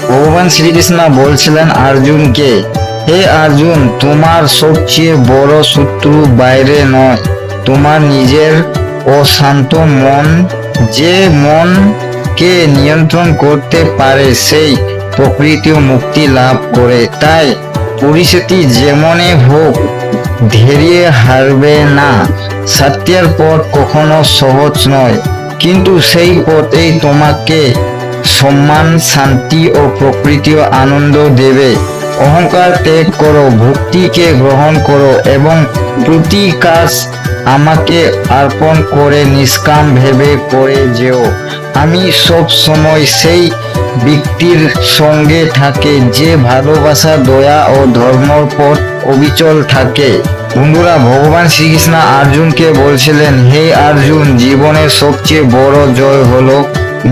ভগবান শ্রীকৃষ্ণ বলছিলেন অর্জুনকে, হে অর্জুন, তোমার সবচেয়ে বড় শত্রু বাইরে নয়, তোমার নিজের অশান্ত মন। যে মনকে নিয়ন্ত্রণ করতে পারে সেই প্রকৃতি মুক্তি লাভ করে। তাই পরিস্থিতি যেমনই হোক ধৈর্য হারবে না। সত্যের পথ কখনো সহজ নয়, কিন্তু সেই পথেই তোমাকে সম্মান, শান্তি ও প্রকৃতির আনন্দ দেবে। অহংকার ত্যাগ করো, ভক্তিকে গ্রহণ করো এবং প্রতি কাজ আমাকে অর্পণ করে নিষ্কাম ভেবে করে যেও। আমি সব সময় সেই ব্যক্তির সঙ্গে থাকে যে ভালোবাসা, দয়া ও ধর্মর পথ অবিচল থাকে। বন্ধুরা, ভগবান শ্রীকৃষ্ণ অর্জুনকে বলছিলেন, হে অর্জুন, জীবনের সবচেয়ে বড় জয় হলো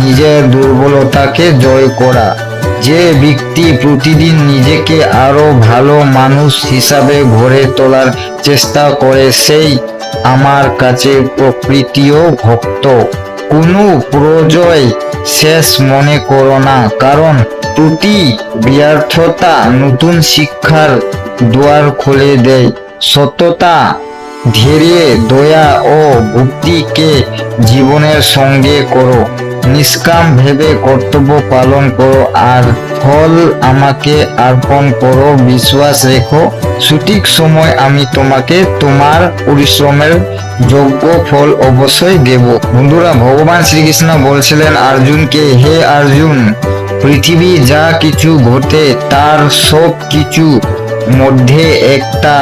নিজের দুর্বলতাকে জয় করা। যে ব্যক্তি প্রতিদিন নিজেকে আরো ভালো মানুষ হিসাবে গড়ে তোলার চেষ্টা করে সেই আমার কাছে প্রকৃতিও ভক্ত। কোনো পরাজয় শেষ মনে করো না, কারণ প্রতি ব্যর্থতা নতুন শিক্ষার দুয়ার খুলে দেয়। সততা, ধৈর্য, দয়া ও ভক্তিকে জীবনের সঙ্গে করো। নিষ্কাম ভেবে কর্তব্য পালন করো আর ফল আমাকে অর্পণ করো। বিশ্বাস রেখো, সঠিক সময় আমি তোমাকে তোমার পরিশ্রমের যোগ্য ফল অবশ্যই দেব। বন্ধুরা, ভগবান শ্রীকৃষ্ণ বলছিলেন অর্জুনকে, হে অর্জুন, পৃথিবী যা কিছু ঘটে তার সব কিছু মধ্যে একটা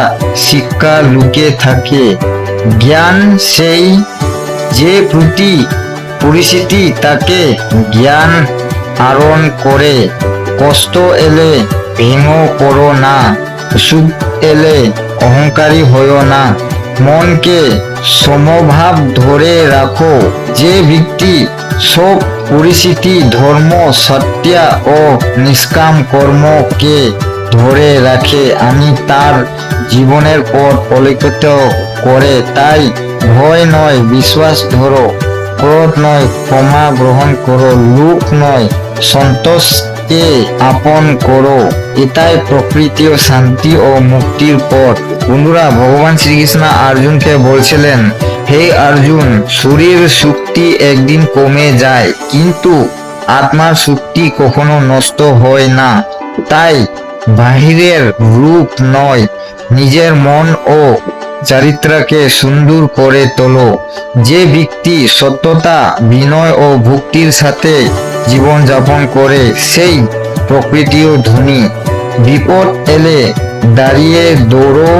শিক্ষা লুকিয়ে থাকে। জ্ঞান সেই যে প্রতি পরিস্থিতি তাকে জ্ঞান আহরণ করে। কষ্ট এলে ভেঙে পড়ো না, সুখ এলে অহংকারী হইও না, মনকে সমভাব ধরে রাখো। যে ব্যক্তি সব পরিস্থিতি ধর্ম, সত্য ও নিষ্কাম কর্মকে ধরে রাখে আমি তার জীবনের পথ আলোকিত করে। তাই ভয় নয়, বিশ্বাস ধরো। ক্রোধ নয়, ক্ষমা গ্রহণ করো। লোভ নয়, সন্তোষকে আপন করো। এটাই প্রকৃতি ও শান্তি ও মুক্তির পথ। বন্ধুরা, ভগবান শ্রীকৃষ্ণ অর্জুনকে বলছিলেন, হে অর্জুন, শরীর শক্তি একদিন কমে যায়, কিন্তু আত্মার শক্তি কখনো নষ্ট হয় না। তাই বাহিরের রূপ নয়, নিজের মন ও চরিত্রকে সুন্দর করে তোলো। যে ব্যক্তি সত্যতা, বিনয় ও ভক্তির সাথে জীবন যাপন করে সেই প্রকৃতিও ধনী। বিপদ এলে দাঁড়িয়ে দৌড়ো,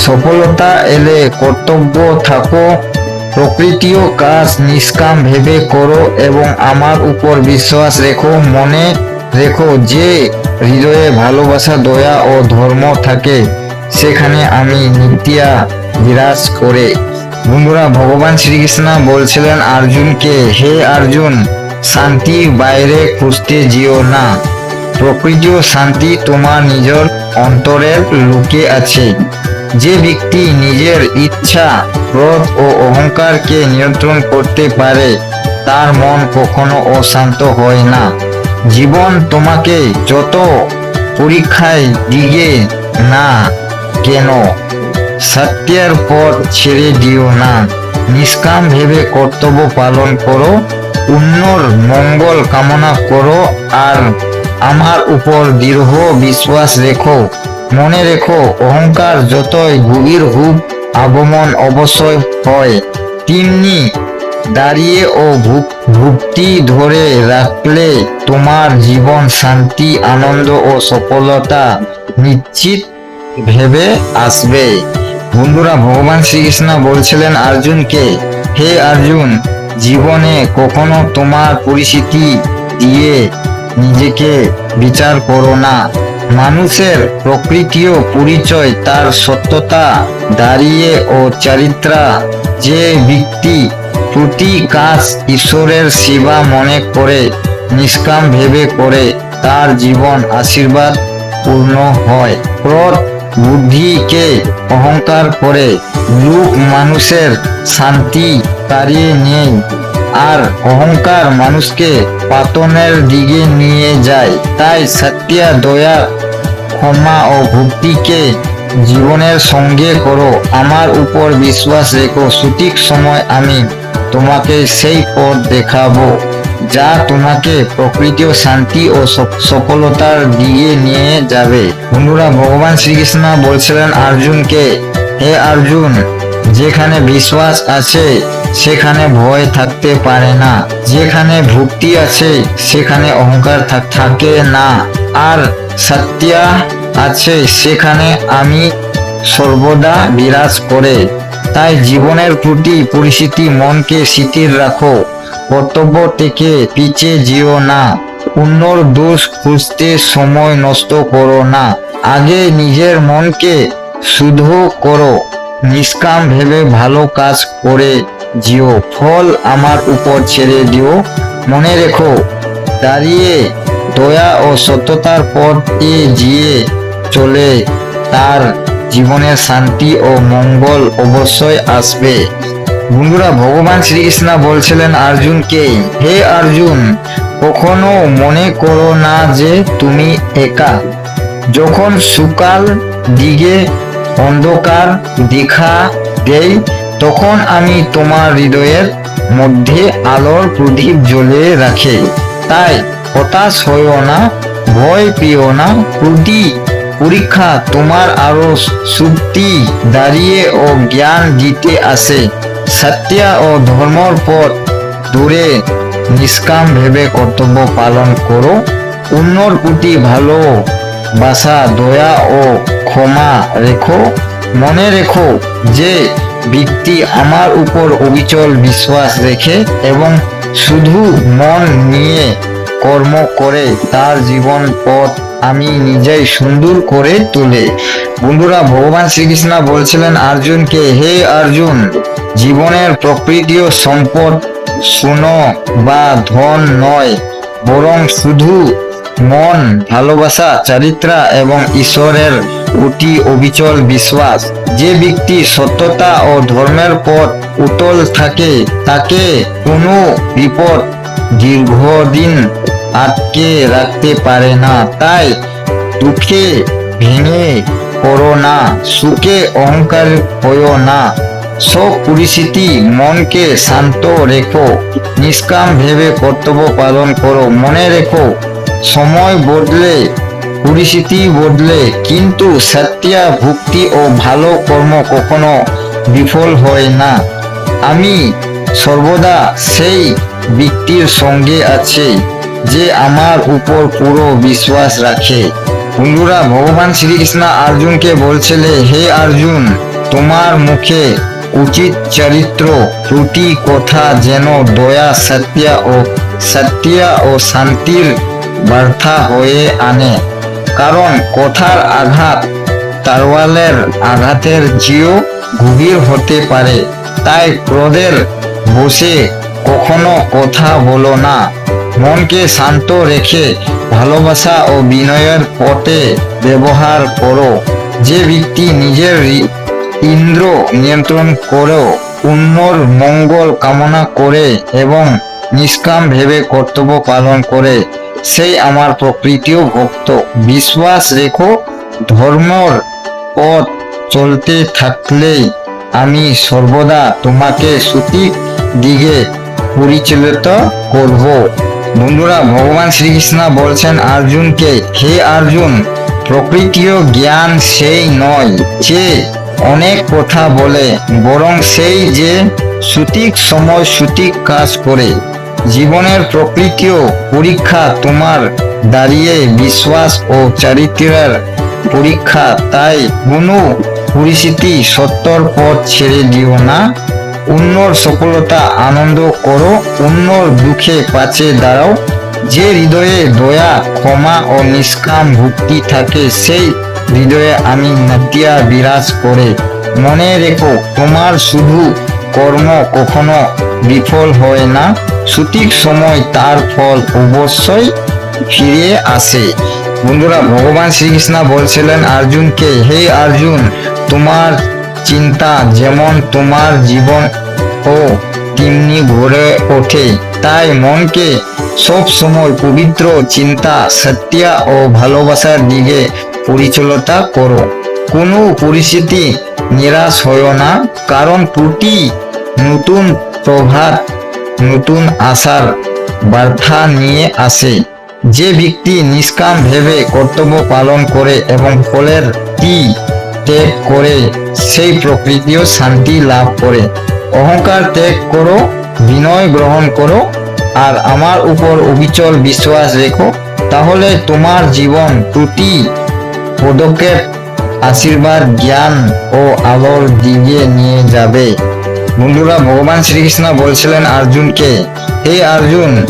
সফলতা এলে কর্তব্য থাকো, প্রকৃতিও কাজ নিষ্কাম ভেবে করো এবং আমার উপর বিশ্বাস রেখো। মনে রেখো, যে হৃদয়ে ভালোবাসা, দয়া ও ধর্ম থাকে সেখানে আমি নিত্যা বিরাজ করে। বন্ধুরা, ভগবান শ্রীকৃষ্ণ বলছিলেন অর্জুনকে, হে অর্জুন, শান্তি বাইরে খুঁজতে যেও না, প্রকৃতি ও শান্তি তোমার নিজের অন্তরের লুকিয়ে আছে। যে ব্যক্তি নিজের ইচ্ছা, ক্রোধ ও অহংকারকে নিয়ন্ত্রণ করতে পারে তার মন কখনো অশান্ত হয় না। জীবন তোমাকে যত পরীক্ষায় দিগে না কেন, সত্যের পথ ছেড়ে দিও না। নিষ্কাম ভেবে কর্তব্য পালন করো, অন্যর মঙ্গল কামনা করো আর আমার উপর দৃঢ় বিশ্বাস রেখো। মনে রেখো, অহংকার যতই গভীর হোক আগমন অবশ্যই হয়। তেমনি দাঁড়িয়ে ও ভক্তি ধরে রাখলে তোমার জীবন শান্তি, আনন্দ ও সফলতা নিশ্চিত ভেবে আসবে। বন্ধুরা, ভগবান শ্রীকৃষ্ণ বলছিলেন অর্জুনকে, হে অর্জুন, জীবনে কখনো তোমার পরিস্থিতি দিয়ে নিজেকে বিচার করো না। মানুষের প্রকৃতিও পরিচয় তার সত্যতা, দাঁড়িয়ে ও চরিত্র। যে ব্যক্তি প্রতি কাজ ঈশ্বরের সেবা মনে করে নিষ্কাম ভেবে করে তার জীবন আশীর্বাদ পূর্ণ হয়। ক্রোধ বুদ্ধিকে অহংকার করে, লোভ মানুষের শান্তি তাড়িয়ে নেয়। আর অহংকার মানুষকে পতনের দিকে নিয়ে যায়। তাই সত্য, দয়া, ক্ষমা ও ভক্তিকে জীবনের সঙ্গে করো। আমার উপর বিশ্বাস রেখো, সঠিক সময় আমি তোমাকে সেই পথ দেখাবো যা তোমাকে প্রকৃতি ও শান্তি ও সফলতার দিকে নিয়ে যাবে। বন্ধুরা, ভগবান শ্রীকৃষ্ণ বলছিলেন অর্জুনকে, হে অর্জুন, যেখানে বিশ্বাস আছে সেখানে ভয় থাকতে পারে না, যেখানে ভক্তি আছে সেখানে অহংকার থাকে না, আর সত্য আছে সেখানে আমি সর্বদা বিরাজ করে। তাই জীবনের প্রতি পরিস্থিতি মনকে স্থির রাখো, কর্তব্য থেকে পিছিয়ে যেও না, অন্যর দোষ খুঁজতে সময় নষ্ট করো না, আগে নিজের মনকে শুদ্ধ করো, নিষ্কাম ভেবে ভালো কাজ করে যেও, ফল আমার উপর ছেড়ে দিও। মনে রেখো, দাঁড়িয়ে দয়া ও সত্যতার পথে গিয়ে চলে তার জীবনে শান্তি ও মঙ্গল অবশ্যই আসবে। বন্ধুরা, ভগবান শ্রীকৃষ্ণ বলছিলেন অর্জুনকে, হে অর্জুন, কখনো মনে করো না যে তুমি একা। যখন সকাল দিকে অন্ধকার দেখা দেয় তখন আমি তোমার হৃদয়ের মধ্যে আলোর প্রদীপ জ্বলে রাখে। তাই হতাশ হইও না, ভয় পেও না, পরীক্ষা তোমার আরো শক্তি দাঁড়িয়ে ও জ্ঞান দিতে আসে। সত্য ও ধর্মর পথ দূরে নিষ্কাম ভেবে কর্তব্য পালন করো, অন্যর প্রতি ভালোবাসা, দয়া ও ক্ষমা রেখো। মনে রেখো, যে ব্যক্তি আমার উপর অবিচল বিশ্বাস রেখে এবং শুধু মন নিয়ে কর্ম করে তার জীবন পথ আমি নিজেই সুন্দর করে তুলে। বন্ধুরা, ভগবান শ্রীকৃষ্ণ বলছিলেন অর্জুনকে, হে অর্জুন, জীবনের প্রকৃতি ও সম্পদ শুনো বা ধন নয়, বরং শুধু মন, ভালোবাসা, চরিত্র এবং ঈশ্বরের প্রতি অবিচল বিশ্বাস। যে ব্যক্তি সত্যতা ও ধর্মের পথ অটল থাকে তাকে কোনো বিপদ দীর্ঘদিন আটকে রাখতে পারে না। তাই দুঃখে ভেঙে পড়ো না, সুখে অহংকার হইও না, সব পরিস্থিতি মনকে শান্ত রেখো, নিষ্কাম ভেবে কর্তব্য পালন করো। মনে রেখো, সময় বদলে, পরিস্থিতি বদলে, কিন্তু সত্য, ভক্তি ও ভালো কর্ম কখনো বিফল হয় না। আমি সর্বদা সেই ব্যক্তির সঙ্গে আছি যে আমার উপর পুরো বিশ্বাস রাখে। বন্ধুরা, ভগবান শ্রীকৃষ্ণ অর্জুনকে বলছিলেন, হে অর্জুন, তোমার মুখে উচিত চরিত্র প্রতি কথা যেন দয়া, সত্য ও শান্তির বার্তা হয়ে আনে। কারণ কথার আঘাত তরোয়ালের আঘাতের চেয়েও গভীর হতে পারে। তাই ক্রোধের বশে কখনো কথা বলো না, মনকে শান্ত রেখে ভালোবাসা ও বিনয়ের পথে ব্যবহার করো। যে ব্যক্তি নিজের ইন্দ্র নিয়ন্ত্রণ করে, অন্যর মঙ্গল কামনা করে এবং নিষ্কাম ভেবে কর্তব্য পালন করে, সেই আমার প্রকৃতিও ভক্ত। বিশ্বাস রেখো, ধর্মর পথ চলতে থাকলেই আমি সর্বদা তোমাকে সঠিক দিকে পরিচালিত করব। বন্ধুরা, ভগবান শ্রীকৃষ্ণ বলছেন অর্জুনকে, হে অর্জুন, প্রকৃতিও জ্ঞান সেই নয় যে অনেক কথা বলে, বরং সেই যে সঠিক সময় সঠিক কাজ করে। জীবনের প্রকৃতিও পরীক্ষা তোমার দাঁড়িয়ে বিশ্বাস ও চরিত্রের পরীক্ষা। তাই কোনো পরিস্থিতি সত্যর পথ ছেড়ে দিও না, অন্যর সফলতা আনন্দ করো, অন্যর দুঃখে পাশে দাঁড়াও। যে হৃদয়ে দয়া, ক্ষমা ও নিষ্কাম ভক্তি থাকে সেই হৃদয়ে আমি নাতিয়া বিরাজ করে। মনে রেখো, তোমার শুধু কর্ম কখনো বিফল হয় না, সঠিক সময় তার ফল অবশ্যই ফিরে আসে। বন্ধুরা, ভগবান শ্রীকৃষ্ণ বলছিলেন অর্জুনকে, হে অর্জুন, তোমার চিন্তা যেমন তোমার জীবন ও তেমনি ভরে ওঠে। তাই মনকে সব সময় পবিত্র চিন্তা, সত্য ও ভালোবাসার দিকে পরিচালিত করো। কোনো পরিস্থিতি নিরাশ হও না, কারণ প্রতি নতুন প্রভাত নতুন আশার বার্তা নিয়ে আসে। যে ব্যক্তি নিষ্কাম ভেবে কর্তব্য পালন করে এবং ফলের ত্যাগ করে, সেই প্রকৃতিও শান্তি লাভ করে। অহংকার ত্যাগ করো, বিনয় গ্রহণ করো, আর আমার উপর অবিচল বিশ্বাস রেখো। তাহলে তোমার জীবন প্রতি পদক্ষেপ আশীর্বাদ, জ্ঞান ও আলোর দিকে নিয়ে যাবে। বন্ধুরা, ভগবান শ্রীকৃষ্ণ বলছিলেন অর্জুনকে, হে অর্জুন,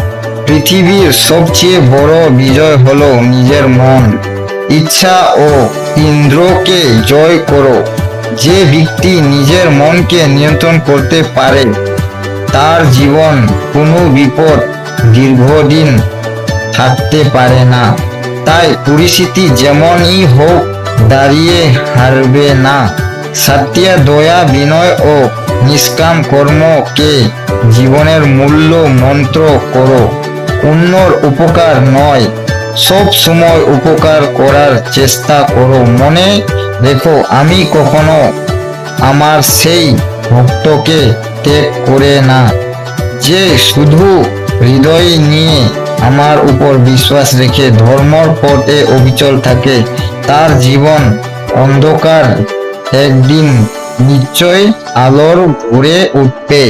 পৃথিবীর সবচেয়ে বড় বিজয় হলো নিজের মন, ইচ্ছা ও ইন্দ্রকে জয় করো। যে ব্যক্তি নিজের মনকে নিয়ন্ত্রণ করতে পারে, তার জীবন কোনো বিপদ দীর্ঘদিন থাকতে পারে না। তাই পরিস্থিতি যেমনই হোক, দাঁড়িয়ে হারবে না। সত্য, দয়া, বিনয় ও নিষ্কাম কর্মকে জীবনের মূল্য মন্ত্র করো। অন্যর উপকার নয়, সব সময় উপকার করার চেষ্টা করো। মনে রেখো, আমি কখনো আমার সেই ভক্তকে ত্যাগ করে না, যে শুধু হৃদয় নিয়ে আমার উপর বিশ্বাস রেখে ধর্মর পথে অবিচল থাকে। তার জীবন অন্ধকার একদিন নিশ্চয় আলোর ভরে উঠবে।